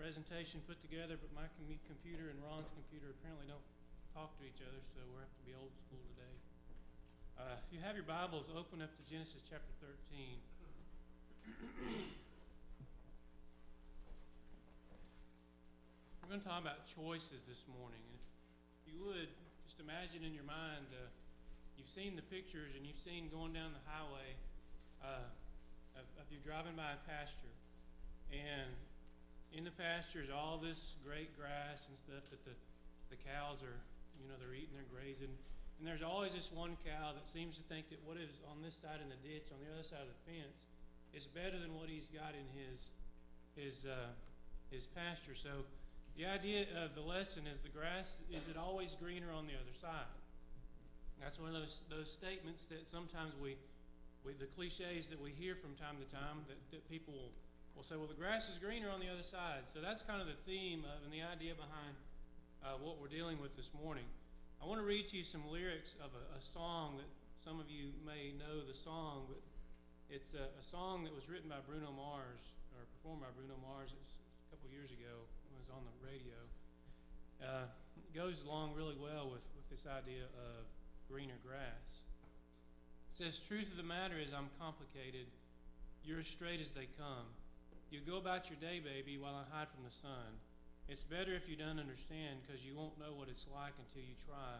presentation put together, but my computer and Ron's computer apparently don't talk to each other, so we'll have to be old school today. If you have your Bibles, open up to Genesis chapter 13. We're going to talk about choices this morning. And if you would, just imagine in your mind, you've seen the pictures and you've seen going down the highway of you driving by a pasture. And in the pasture is all this great grass and stuff that the cows are, they're eating, they're grazing. And there's always this one cow that seems to think that what is on this side in the ditch, on the other side of the fence, is better than what he's got in his pasture. So the idea of the lesson is the grass, is it always greener on the other side? That's one of those statements that sometimes the cliches that we hear from time to time, that people will say, well, the grass is greener on the other side. So that's kind of the theme and the idea behind what we're dealing with this morning. I want to read to you some lyrics of a song that some of you may know the song, but it's a song that was written by Bruno Mars, or performed by Bruno Mars. It's a couple years ago. It was on the radio. It goes along really well with this idea of greener grass. It says, truth of the matter is I'm complicated. You're as straight as they come. You go about your day, baby, while I hide from the sun. It's better if you don't understand, because you won't know what it's like until you try.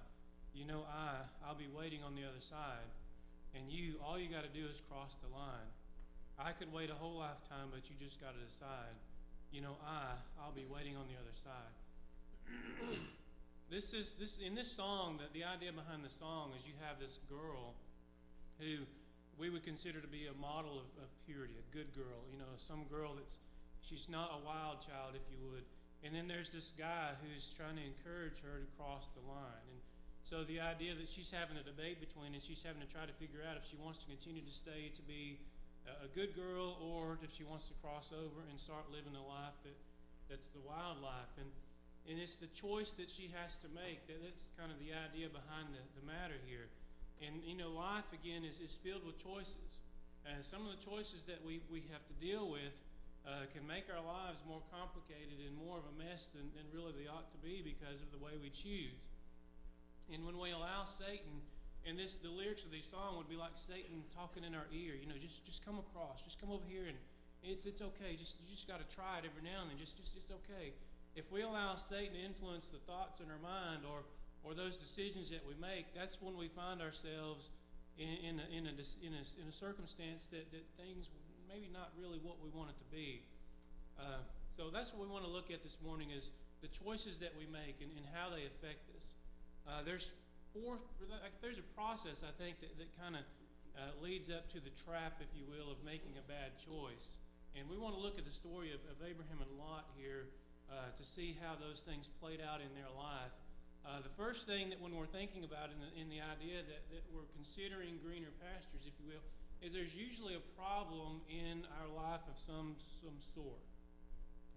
I'll be waiting on the other side. And all you got to do is cross the line. I could wait a whole lifetime, but you just got to decide. I'll be waiting on the other side. In this song, the idea behind the song is you have this girl who we would consider to be a model of purity, a good girl, some girl she's not a wild child, if you would. And then there's this guy who's trying to encourage her to cross the line. And so the idea that she's having a debate between, and she's having to try to figure out if she wants to continue to stay to be a good girl, or if she wants to cross over and start living a life that's the wild life. And it's the choice that she has to make. That's kind of the idea behind the matter here. And, life, again, is filled with choices. And some of the choices that we have to deal with can make our lives more complicated and more of a mess than really they ought to be because of the way we choose. And when we allow Satan, and the lyrics of this song would be like Satan talking in our ear, just come across, just come over here, and it's okay. You just got to try it every now and then. Just okay. If we allow Satan to influence the thoughts in our mind or those decisions that we make, that's when we find ourselves in a circumstance that things maybe not really what we want it to be. So that's what we want to look at this morning, is the choices that we make and how they affect us. There's a process, I think, that kind of leads up to the trap, if you will, of making a bad choice. And we want to look at the story of Abraham and Lot here to see how those things played out in their life. The first thing that when we're thinking about in the idea that we're considering greener pastures, if you will, is there's usually a problem in our life of some sort.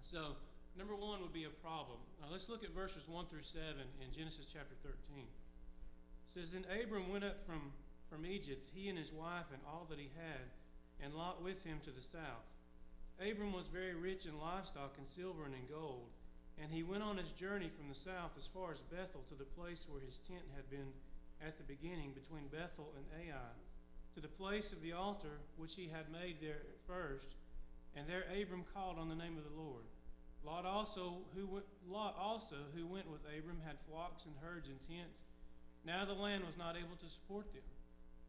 So, number one would be a problem. Let's look at verses 1 through 7 in Genesis chapter 13. It says, Then Abram went up from Egypt, he and his wife and all that he had, and Lot with him to the south. Abram was very rich in livestock and silver and in gold, and he went on his journey from the south as far as Bethel, to the place where his tent had been at the beginning, between Bethel and Ai, to the place of the altar which he had made there at first. And there Abram called on the name of the Lord. Lot also, who went with Abram, had flocks and herds and tents. Now the land was not able to support them,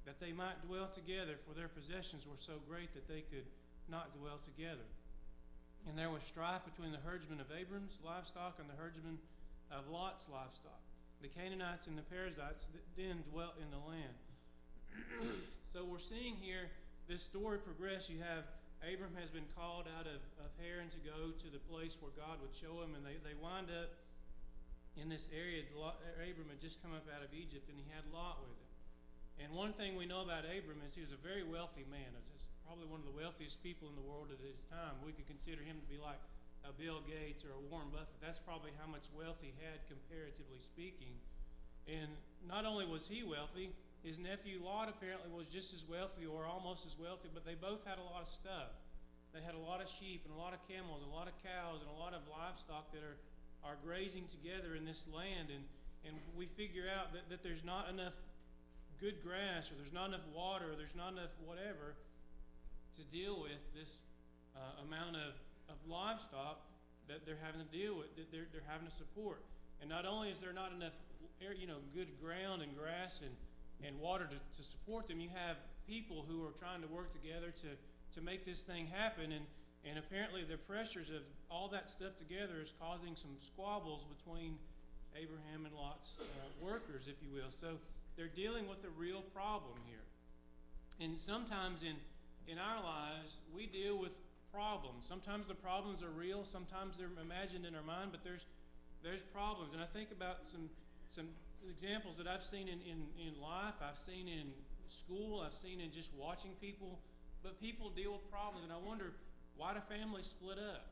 that they might dwell together, for their possessions were so great that they could not dwell together. And there was strife between the herdsmen of Abram's livestock and the herdsmen of Lot's livestock. The Canaanites and the Perizzites then dwelt in the land. So we're seeing here this story progress. You have Abram has been called out of Haran to go to the place where God would show him, and they wind up in this area. Abram had just come up out of Egypt, and he had Lot with him. And one thing we know about Abram is he was a very wealthy man. It's probably one of the wealthiest people in the world at his time. We could consider him to be like a Bill Gates or a Warren Buffett. That's probably how much wealth he had, comparatively speaking. And not only was he wealthy, his nephew Lot apparently was just as wealthy or almost as wealthy, but they both had a lot of stuff. They had a lot of sheep and a lot of camels, a lot of cows, and a lot of livestock that are grazing together in this land. And we figure out that there's not enough good grass, or there's not enough water, or there's not enough whatever to deal with this amount of livestock that they're having to deal with, that they're having to support. And not only is there not enough good ground and grass and water to support them, you have people who are trying to work together to make this thing happen. And apparently the pressures of all that stuff together is causing some squabbles between Abraham and Lot's workers, if you will. So they're dealing with a real problem here. And sometimes in our lives, we deal with problems. Sometimes the problems are real, sometimes they're imagined in our mind, but there's problems. And I think about some examples that I've seen in life, I've seen in school, I've seen in just watching people. But people deal with problems, and I wonder, why do families split up?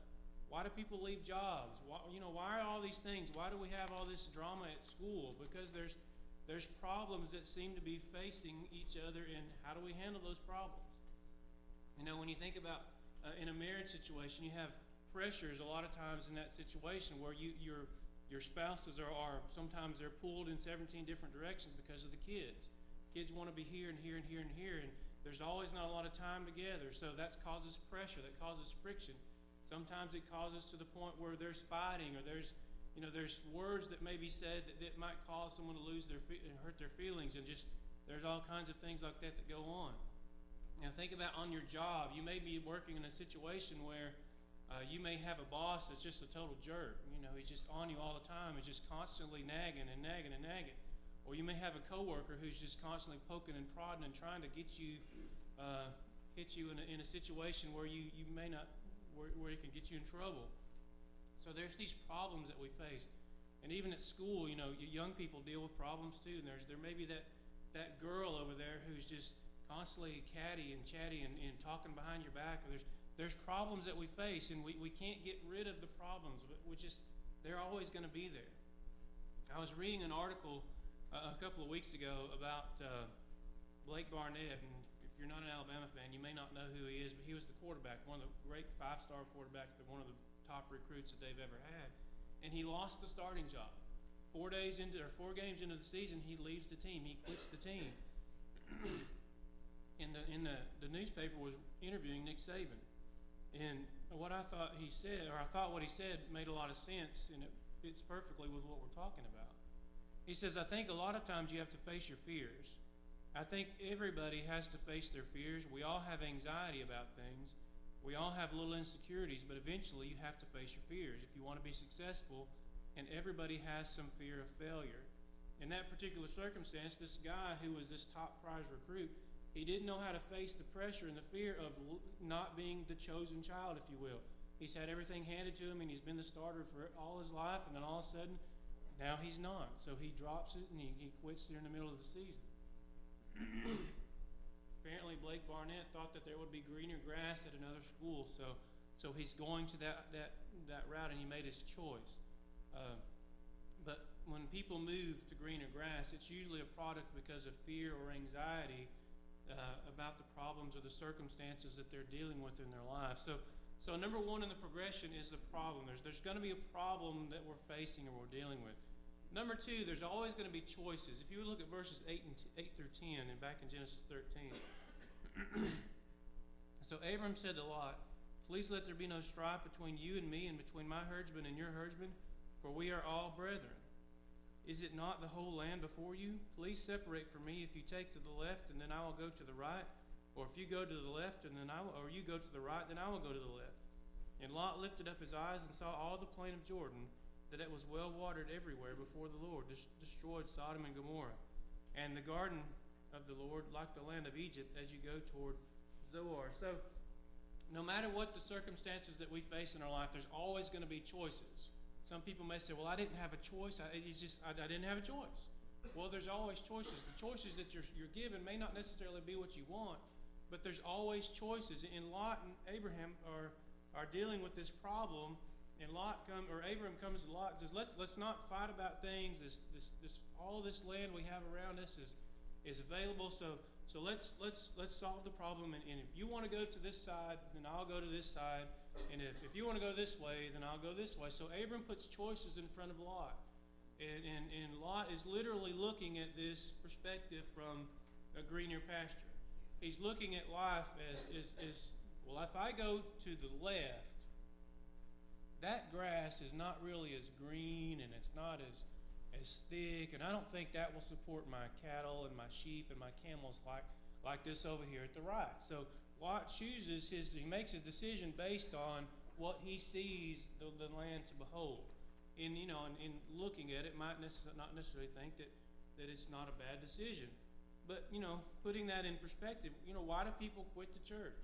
Why do people leave jobs? Why are all these things? Why do we have all this drama at school? Because there's problems that seem to be facing each other, and how do we handle those problems? When you think about in a marriage situation, you have pressures a lot of times in that situation where your spouses are sometimes they're pulled in 17 different directions because of the kids. Kids want to be here and here and here and here, and there's always not a lot of time together. So that causes pressure, that causes friction. Sometimes it causes to the point where there's fighting, or there's words that may be said that might cause someone to lose and hurt their feelings, and just there's all kinds of things like that go on. Now think about on your job. You may be working in a situation where you may have a boss that's just a total jerk. He's just on you all the time. He's just constantly nagging and nagging and nagging. Or you may have a coworker who's just constantly poking and prodding and trying to get you in a situation where you may not, where it can get you in trouble. So there's these problems that we face. And even at school, young people deal with problems too. And there may be that girl over there who's just constantly catty and chatty and talking behind your back. Or there's problems that we face, and we can't get rid of the problems, but they're always going to be there. I was reading an article a couple of weeks ago about Blake Barnett, and if you're not an Alabama fan, you may not know who he is, but he was the quarterback, one of the great 5-star quarterbacks, one of the top recruits that they've ever had, and he lost the starting job. 4 games into the season, he leaves the team. He quits the team. And the newspaper was interviewing Nick Saban, and what I thought what he said made a lot of sense, and it fits perfectly with what we're talking about. He says, I think a lot of times you have to face your fears. I think everybody has to face their fears. We all have anxiety about things. We all have little insecurities, but eventually you have to face your fears if you want to be successful, and everybody has some fear of failure. In that particular circumstance, this guy who was this top prize recruit, he didn't know how to face the pressure and the fear of not being the chosen child, if you will. He's had everything handed to him, and he's been the starter for all his life, and then all of a sudden, now he's not. So he drops it, and he quits there in the middle of the season. Apparently, Blake Barnett thought that there would be greener grass at another school, so he's going to that route, and he made his choice. But when people move to greener grass, it's usually a product because of fear or anxiety about the problems or the circumstances that they're dealing with in their lives. So number one in the progression is the problem. There's going to be a problem that we're facing or we're dealing with. Number two, there's always going to be choices. If you look at verses 8 through 10 and back in Genesis 13. So Abram said to Lot, please let there be no strife between you and me and between my herdsmen and your herdsmen, for we are all brethren. Is it not the whole land before you? Please separate from me. If you take to the left, and then I will go to the right. Or if you go to the left, and then you go to the right, then I will go to the left. And Lot lifted up his eyes and saw all the plain of Jordan, that it was well watered everywhere before the Lord, destroyed Sodom and Gomorrah, and the garden of the Lord, like the land of Egypt, as you go toward Zoar. So, no matter what the circumstances that we face in our life, there's always going to be choices. Some people may say, well, I didn't have a choice. I didn't have a choice. Well, there's always choices. The choices that you're given may not necessarily be what you want, but there's always choices. And Lot and Abraham are dealing with this problem, and Abraham comes to Lot and says, let's not fight about things. All this land we have around us is available. So So let's solve the problem. And if you want to go to this side, then I'll go to this side. And if you want to go this way, then I'll go this way. So Abram puts choices in front of Lot. And Lot is literally looking at this perspective from a greener pasture. He's looking at life as well, if I go to the left, that grass is not really as green and it's not as thick, and I don't think that will support my cattle and my sheep and my camels like this over here at the right. So Lot he makes his decision based on what he sees the land to behold. And in looking at it, might not necessarily think that it's not a bad decision. But putting that in perspective, why do people quit the church?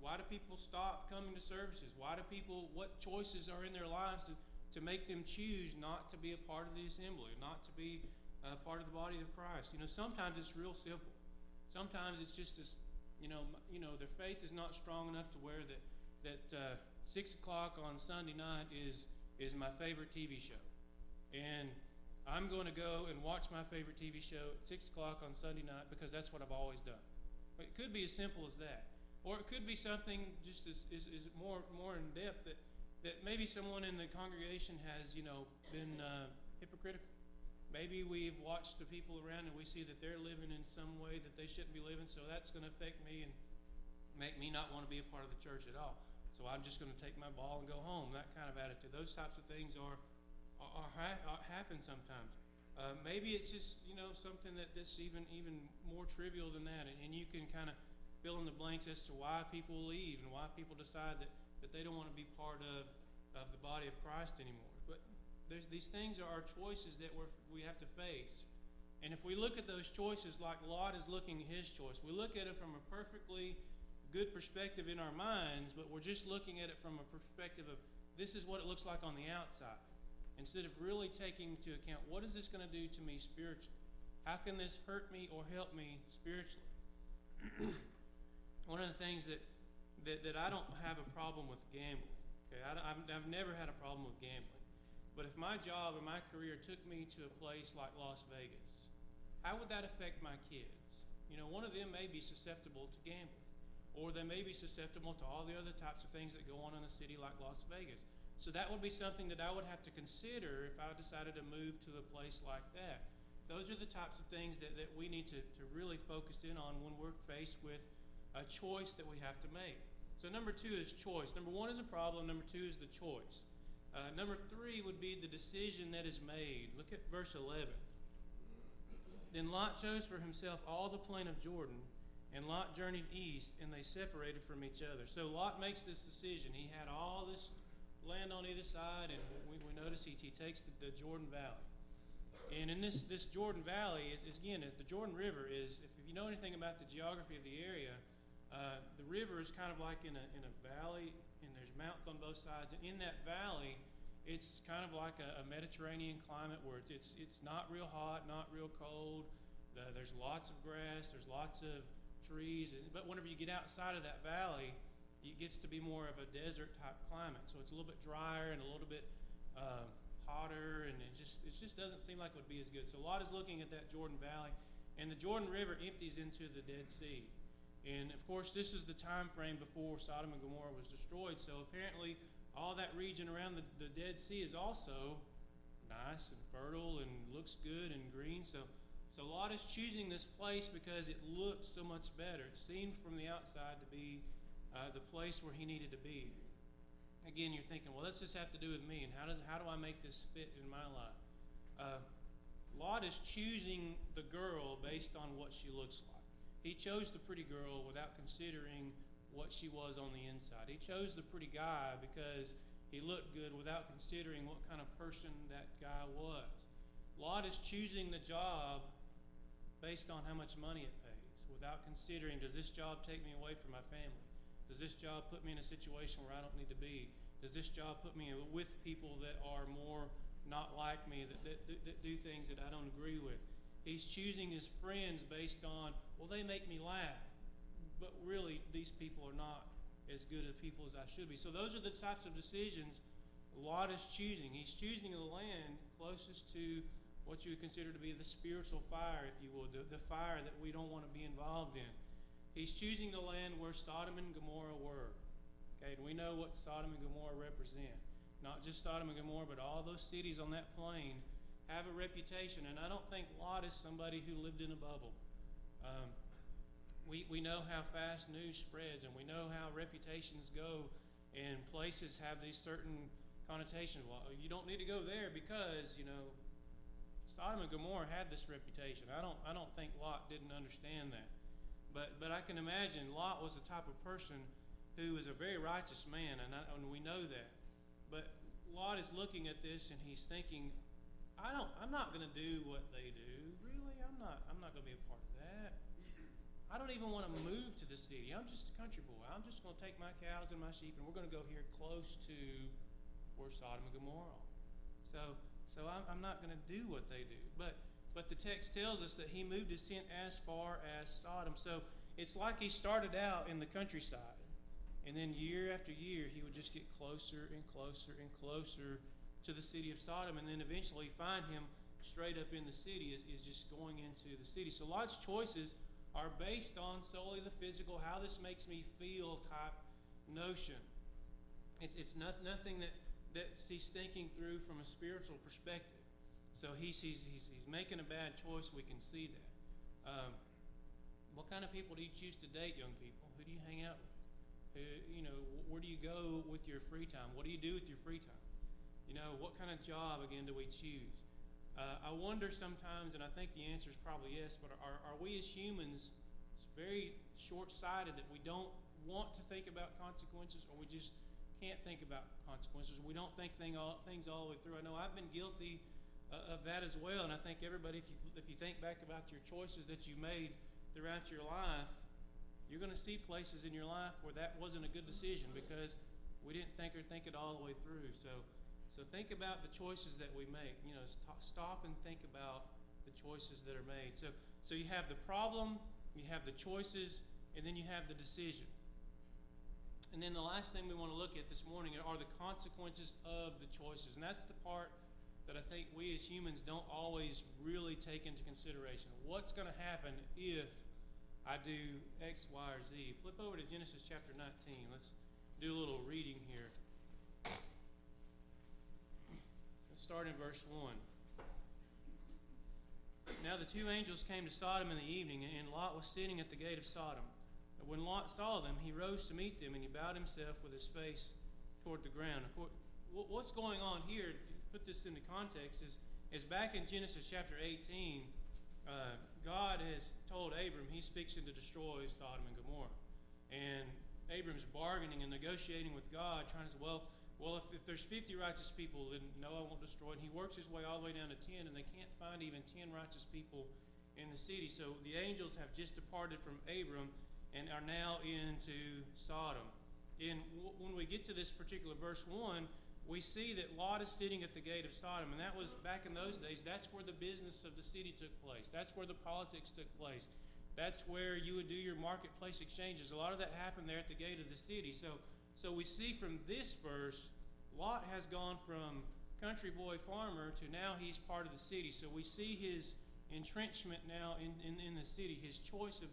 Why do people stop coming to services? What choices are in their lives to make them choose not to be a part of the assembly, not to be a part of the body of Christ? Sometimes it's real simple. Sometimes it's just their faith is not strong enough to where that 6 o'clock on Sunday night is my favorite TV show. And I'm going to go and watch my favorite TV show at 6 o'clock on Sunday night because that's what I've always done. But it could be as simple as that. Or it could be something just as more in depth that maybe someone in the congregation has, been hypocritical. Maybe we've watched the people around and we see that they're living in some way that they shouldn't be living, so that's going to affect me and make me not want to be a part of the church at all. So I'm just going to take my ball and go home. That kind of attitude. Those types of things happen sometimes. Maybe it's just something that's even more trivial than that, and you can kind of fill in the blanks as to why people leave and why people decide that they don't want to be part of the body of Christ anymore. But these things are our choices that we have to face. And if we look at those choices like Lot is looking at his choice, we look at it from a perfectly good perspective in our minds, but we're just looking at it from a perspective of this is what it looks like on the outside, instead of really taking into account what is this going to do to me spiritually? How can this hurt me or help me spiritually? One of the things that I don't have a problem with gambling. Okay, I've never had a problem with gambling. But if my job or my career took me to a place like Las Vegas, how would that affect my kids? One of them may be susceptible to gambling, or they may be susceptible to all the other types of things that go on in a city like Las Vegas. So that would be something that I would have to consider if I decided to move to a place like that. Those are the types of things that we need to really focus in on when we're faced with a choice that we have to make. So number 2 is choice. Number 1 is a problem. Number 2 is the choice. Number 3 would be the decision that is made. Look at verse 11. Then Lot chose for himself all the plain of Jordan, and Lot journeyed east, and they separated from each other. So Lot makes this decision. He had all this land on either side, and we notice he takes the Jordan Valley. And in this Jordan Valley, is the Jordan River is, if you know anything about the geography of the area, the river is kind of like in a valley, and there's mountains on both sides. And in that valley, it's kind of like a Mediterranean climate where it's not real hot, not real cold. There's lots of grass, there's lots of trees. But whenever you get outside of that valley, it gets to be more of a desert type climate. So it's a little bit drier and a little bit hotter, and it just doesn't seem like it would be as good. So Lot is looking at that Jordan Valley, and the Jordan River empties into the Dead Sea. And of course, this is the time frame before Sodom and Gomorrah was destroyed. So apparently, all that region around the Dead Sea is also nice and fertile and looks good and green. So Lot is choosing this place because it looked so much better. It seemed from the outside to be the place where he needed to be. Again, you're thinking, well, that's just have to do with me, and how do I make this fit in my life? Lot is choosing the girl based on what she looks like. He chose the pretty girl without considering what she was on the inside. He chose the pretty guy because he looked good without considering what kind of person that guy was. Lot is choosing the job based on how much money it pays, without considering, does this job take me away from my family? Does this job put me in a situation where I don't need to be? Does this job put me with people that are more not like me, that do things that I don't agree with? He's choosing his friends based on, well, they make me laugh. But really, these people are not as good of people as I should be. So those are the types of decisions Lot is choosing. He's choosing the land closest to what you would consider to be the spiritual fire, if you will, the fire that we don't want to be involved in. He's choosing the land where Sodom and Gomorrah were. Okay, and we know what Sodom and Gomorrah represent. Not just Sodom and Gomorrah, but all those cities on that plain have a reputation. And I don't think Lot is somebody who lived in a bubble. We know how fast news spreads, and we know how reputations go, and places have these certain connotations. Well, you don't need to go there because, Sodom and Gomorrah had this reputation. I don't think Lot didn't understand that. But I can imagine Lot was the type of person who was a very righteous man, and we know that. But Lot is looking at this and he's thinking, I'm not going to do what they do. Really, I'm not going to be a part of that. I don't even want to move to the city. I'm just a country boy. I'm just going to take my cows and my sheep, and we're going to go here close to where Sodom and Gomorrah are. So I'm not going to do what they do. But the text tells us that he moved his tent as far as Sodom. So it's like he started out in the countryside, and then year after year he would just get closer and closer and closer to the city of Sodom, and then eventually find him straight up in the city, is just going into the city. So Lot's choices are based on solely the physical, how this makes me feel type notion. It's nothing that he's thinking through from a spiritual perspective. So he's making a bad choice. We can see that. What kind of people do you choose to date, young people? Who do you hang out with? Where do you go with your free time? What do you do with your free time? What kind of job, again, do we choose? I wonder sometimes, and I think the answer is probably yes, but are we as humans very short-sighted that we don't want to think about consequences, or we just can't think about consequences? We don't think things all the way through. I know I've been guilty of that as well, and I think everybody, if you think back about your choices that you made throughout your life, you're going to see places in your life where that wasn't a good decision because we didn't think it all the way through. So think about the choices that we make. Stop and think about the choices that are made. So you have the problem, you have the choices, and then you have the decision. And then the last thing we want to look at this morning are the consequences of the choices. And that's the part that I think we as humans don't always really take into consideration. What's going to happen if I do X, Y, or Z? Flip over to Genesis chapter 19. Let's do a little reading here. Start in verse 1. Now the two angels came to Sodom in the evening, and Lot was sitting at the gate of Sodom. And when Lot saw them, he rose to meet them, and he bowed himself with his face toward the ground. What's going on here, to put this into context, is back in Genesis chapter 18, God has told Abram he's fixing to destroy Sodom and Gomorrah. And Abram's bargaining and negotiating with God, trying to say, well, if there's 50 righteous people, then no, I won't destroy it. And he works his way all the way down to 10, and they can't find even 10 righteous people in the city. So the angels have just departed from Abram and are now into Sodom. And when we get to this particular verse 1, we see that Lot is sitting at the gate of Sodom. And that was, back in those days, that's where the business of the city took place. That's where the politics took place. That's where you would do your marketplace exchanges. A lot of that happened there at the gate of the city. So we see from this verse, Lot has gone from country boy farmer to now he's part of the city. So we see his entrenchment now in the city. His choice of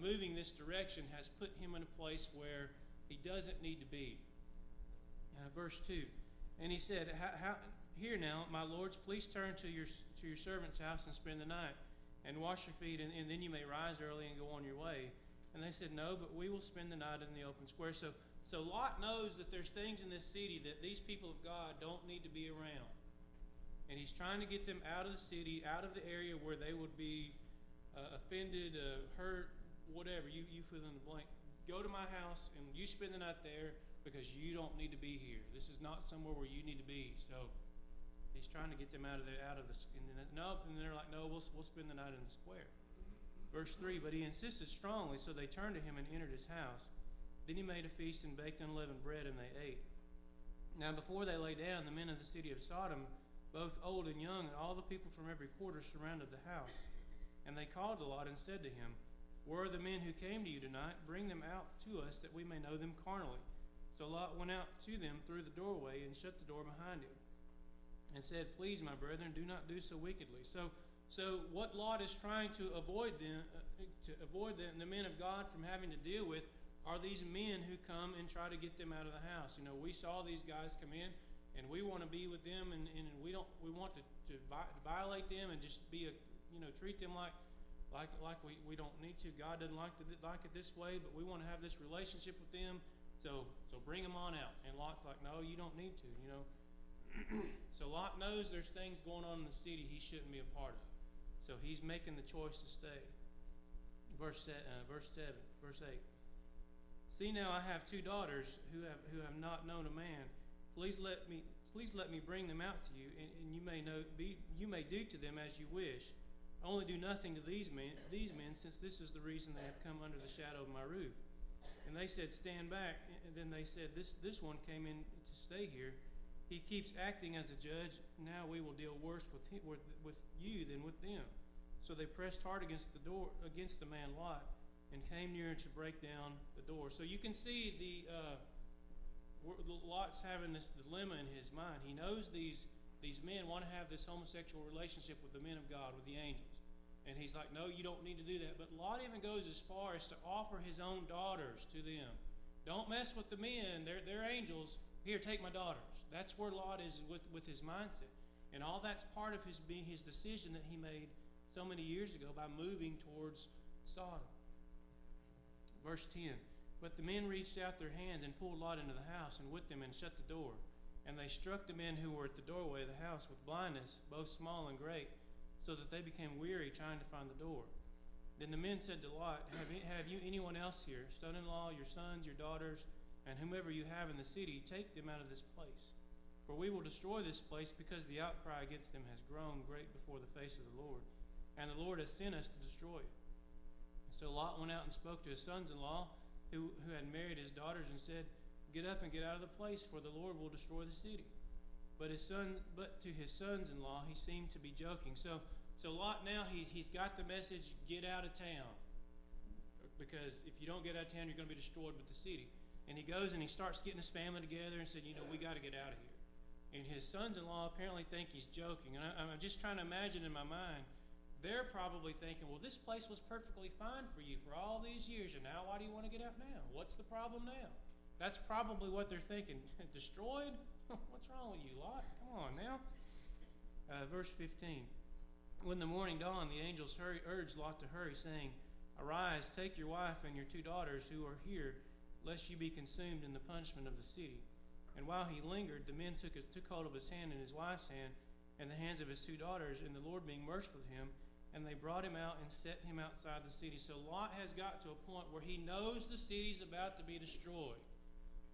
moving this direction has put him in a place where he doesn't need to be. Verse 2, and he said, "Here now, my lords, please turn to your servant's house and spend the night, and wash your feet, and then you may rise early and go on your way." And they said, "No, but we will spend the night in the open square." So Lot knows that there's things in this city that these people of God don't need to be around. And he's trying to get them out of the city, out of the area where they would be offended, hurt, whatever. You fill in the blank. Go to my house and you spend the night there because you don't need to be here. This is not somewhere where you need to be. So he's trying to get them out of the and they're like, "No, we'll spend the night in the square." Verse 3, but he insisted strongly, so they turned to him and entered his house. Then he made a feast and baked unleavened bread, and they ate. Now before they lay down, the men of the city of Sodom, both old and young, and all the people from every quarter surrounded the house. And they called to Lot and said to him, "Where are the men who came to you tonight? Bring them out to us, that we may know them carnally." So Lot went out to them through the doorway and shut the door behind him. and said, "Please, my brethren, do not do so wickedly." So what Lot is trying to avoid the men of God from having to deal with are these men who come and try to get them out of the house. We saw these guys come in, and we want to be with them, and we want to violate them and just be treat them like we don't need to. God doesn't like it this way, but we want to have this relationship with them. So bring them on out. And Lot's like, no, you don't need to. So Lot knows there's things going on in the city he shouldn't be a part of. So he's making the choice to stay. Verse 8. "See now, I have 2 daughters who have not known a man. Please let me bring them out to you, and you may do to them as you wish. Only do nothing to these men, since this is the reason they have come under the shadow of my roof." And they said, "Stand back." And then they said, This one came in to stay here. He keeps acting as a judge. Now we will deal worse with you than with them." So they pressed hard against the man Lot, and came near to break down the door. So you can see Lot's having this dilemma in his mind. He knows these men want to have this homosexual relationship with the men of God, with the angels. And he's like, no, you don't need to do that. But Lot even goes as far as to offer his own daughters to them. Don't mess with the men. They're angels. Here, take my daughters. That's where Lot is with his mindset. And all that's part of his decision that he made so many years ago by moving towards Sodom. Verse 10. "But the men reached out their hands and pulled Lot into the house, and with them, and shut the door. And they struck the men who were at the doorway of the house with blindness, both small and great, so that they became weary trying to find the door. Then the men said to Lot, have you anyone else here, son-in-law, your sons, your daughters, and whomever you have in the city? Take them out of this place. For we will destroy this place, because the outcry against them has grown great before the face of the Lord, and the Lord has sent us to destroy it." So Lot went out and spoke to his sons-in-law, who had married his daughters, and said, "Get up and get out of the place, for the Lord will destroy the city." But to his sons-in-law he seemed to be joking. So Lot now he's got the message: get out of town, because if you don't get out of town, you're going to be destroyed with the city. And he goes and he starts getting his family together and said, we got to get out of here. And his sons-in-law apparently think he's joking. And I'm just trying to imagine in my mind, they're probably thinking, well, this place was perfectly fine for you for all these years, and now why do you want to get out now? What's the problem now? That's probably what they're thinking. Destroyed? What's wrong with you, Lot? Come on now. Verse 15. "When the morning dawned, the angels urged Lot to hurry, saying, 'Arise, take your wife and your 2 daughters who are here, lest you be consumed in the punishment of the city.' And while he lingered, the men took hold of his hand and his wife's hand, and the hands of his 2 daughters, and the Lord being merciful to him, and they brought him out and set him outside the city." So Lot has got to a point where he knows the city's about to be destroyed.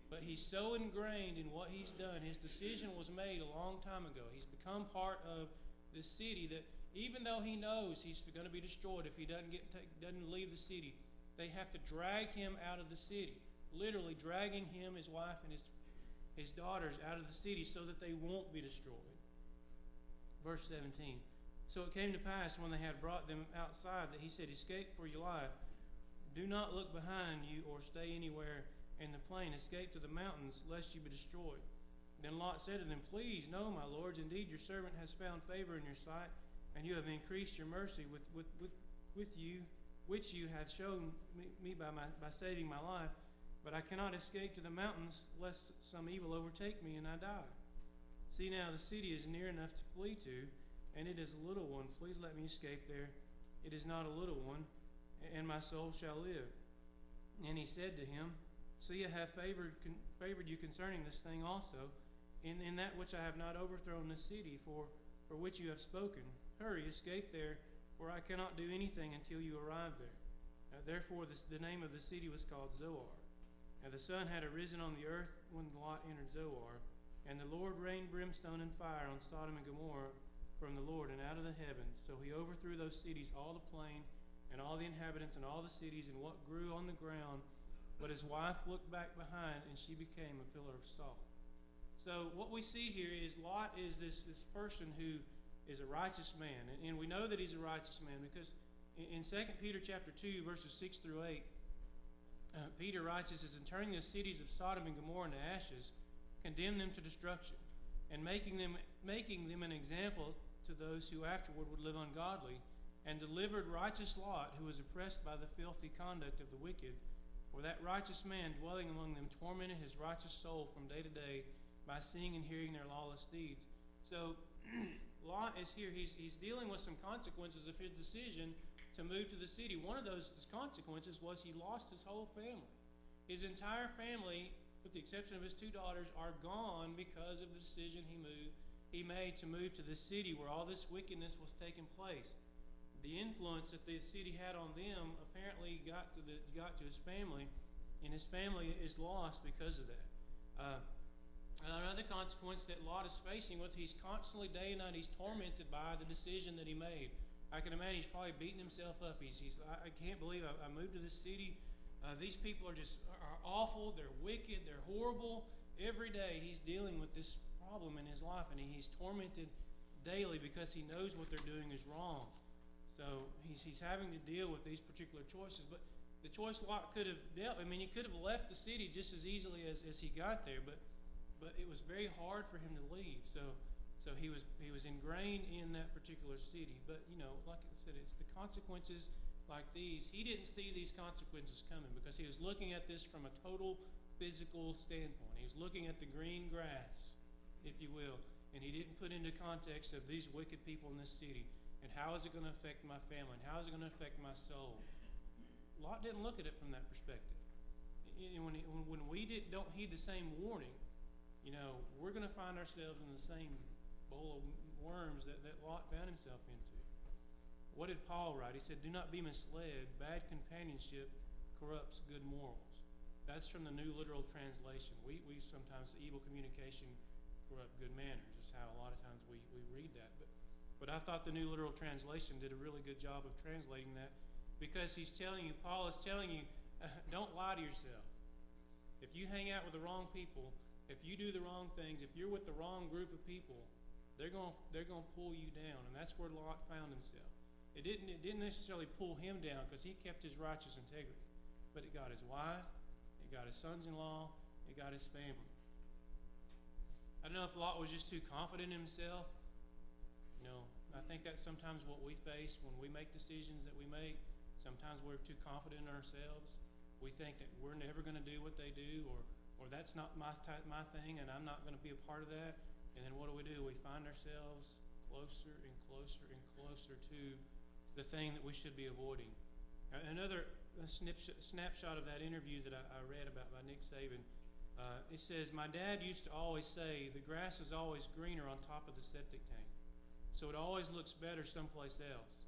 But he's so ingrained in what he's done. His decision was made a long time ago. He's become part of the city that even though he knows he's going to be destroyed if he doesn't leave the city, they have to drag him out of the city. Literally dragging him, his wife, and his daughters out of the city so that they won't be destroyed. Verse 17. "So it came to pass when they had brought them outside that he said, 'Escape for your life. Do not look behind you or stay anywhere in the plain. Escape to the mountains, lest you be destroyed.' Then Lot said to them, 'Please, no, my lords, indeed your servant has found favor in your sight, and you have increased your mercy with you, which you have shown me by saving my life. But I cannot escape to the mountains, lest some evil overtake me and I die. See now, the city is near enough to flee to, and it is a little one. Please let me escape there. It is not a little one, and my soul shall live.' And he said to him, 'See, I have favored you concerning this thing also, in that which I have not overthrown the city for which you have spoken. Hurry, escape there, for I cannot do anything until you arrive there.' Therefore the name of the city was called Zoar. And the sun had arisen on the earth when Lot entered Zoar. And the Lord rained brimstone and fire on Sodom and Gomorrah from the Lord and out of the heavens. So he overthrew those cities, all the plain, and all the inhabitants, and all the cities, and what grew on the ground. But his wife looked back behind, and she became a pillar of salt." So what we see here is Lot is this person who is a righteous man. And we know that he's a righteous man because in 2 Peter chapter 2, verses 6 through 8, Peter writes, "This is in turning the cities of Sodom and Gomorrah into ashes, condemn them to destruction. and making them an example to those who afterward would live ungodly, and delivered righteous Lot, who was oppressed by the filthy conduct of the wicked. For that righteous man dwelling among them tormented his righteous soul from day to day by seeing and hearing their lawless deeds. So Lot is here. He's dealing with some consequences of his decision to move to the city. One of those consequences was he lost his whole family. His entire family, with the exception of his 2 daughters, are gone because of the decision he made to move to the city where all this wickedness was taking place. The influence that the city had on them apparently got to his family, and his family is lost because of that. Another consequence that Lot is facing with, he's constantly day and night, he's tormented by the decision that he made. I can imagine he's probably beating himself up. I can't believe I moved to this city. These people are awful, they're wicked, they're horrible. Every day he's dealing with this problem in his life, and he's tormented daily because he knows what they're doing is wrong. So he's having to deal with these particular choices. But the choice Lot could have dealt, he could have left the city just as easily as he got there, but it was very hard for him to leave. So he was ingrained in that particular city. But like I said, it's the consequences like these. He didn't see these consequences coming because he was looking at this from a total physical standpoint. He was looking at the green grass, if you will, and he didn't put into context of these wicked people in this city. And how is it going to affect my family? And how is it going to affect my soul? Lot didn't look at it from that perspective. And when we don't heed the same warning, we're going to find ourselves in the same bowl of worms that Lot found himself into. What did Paul write? He said, "Do not be misled. Bad companionship corrupts good morals." That's from the New Literal Translation. We sometimes say evil communication corrupt good manners. That's how a lot of times we read that. But I thought the New Literal Translation did a really good job of translating that, because Paul is telling you, don't lie to yourself. If you hang out with the wrong people, if you do the wrong things, if you're with the wrong group of people, they're going to pull you down. And that's where Lot found himself. It didn't necessarily pull him down because he kept his righteous integrity, but it got his wife, it got his sons-in-law, it got his family. I don't know if Lot was just too confident in himself. I think that's sometimes what we face when we make decisions that we make. Sometimes we're too confident in ourselves. We think that we're never going to do what they do, or that's not my thing, and I'm not going to be a part of that. And then what do? We find ourselves closer and closer and closer to the thing that we should be avoiding. Another snapshot of that interview that I read about by Nick Saban, it says, "My dad used to always say, the grass is always greener on top of the septic tank. So it always looks better someplace else.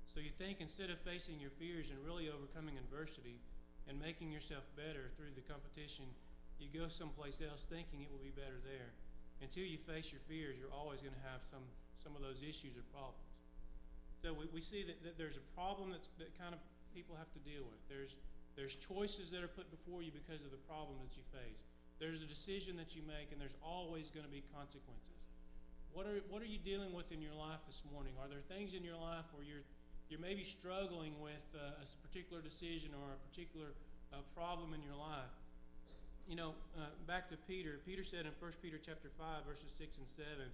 So you think instead of facing your fears and really overcoming adversity and making yourself better through the competition, you go someplace else thinking it will be better there. Until you face your fears, you're always going to have some of those issues or problems." So we see that there's a problem that kind of people have to deal with. There's choices that are put before you because of the problem that you face. There's a decision that you make, and there's always going to be consequences. What are you dealing with in your life this morning? Are there things in your life where you're maybe struggling with a particular decision or a particular problem in your life? Back to Peter. Peter said in 1 Peter chapter 5, verses 6 and 7,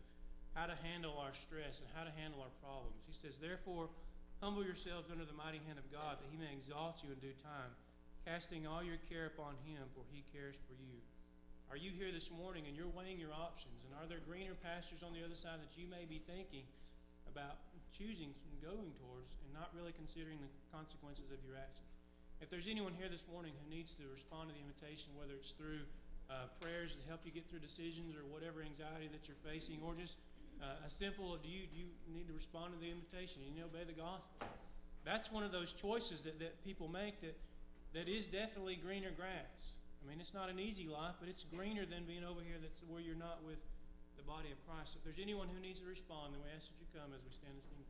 how to handle our stress and how to handle our problems. He says, "Therefore, humble yourselves under the mighty hand of God, that he may exalt you in due time, casting all your care upon him, for he cares for you." Are you here this morning and you're weighing your options? And are there greener pastures on the other side that you may be thinking about choosing and going towards and not really considering the consequences of your actions? If there's anyone here this morning who needs to respond to the invitation, whether it's through prayers to help you get through decisions or whatever anxiety that you're facing, or just a simple, do you need to respond to the invitation? You need to obey the gospel. That's one of those choices that people make that is definitely greener grass. It's not an easy life, but it's greener than being over here that's where you're not with the body of Christ. If there's anyone who needs to respond, then we ask that you come as we stand and sing.